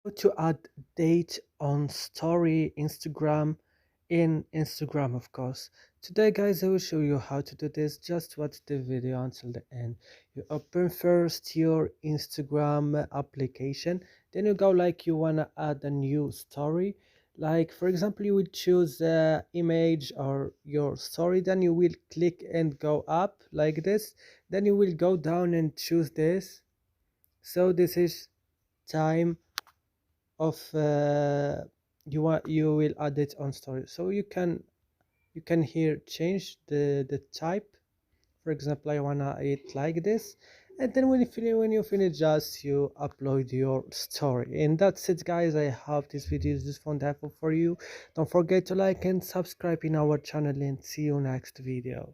To add date on story Instagram in Instagram, of course. Today guys, I will show you how to do this. Just watch the video until the end. You open first your Instagram application, then you go like you want to add a new story. Like for example, you will choose image or your story, then you will click and go up like this, then you will go down and choose this. So this is time of you will add it on story, so you can here change the type. For example, I wanna it like this, and then when you finish, just you upload your story, and that's it guys. I hope this video is useful and helpful for you. Don't forget to like and subscribe in our channel, and see you next video.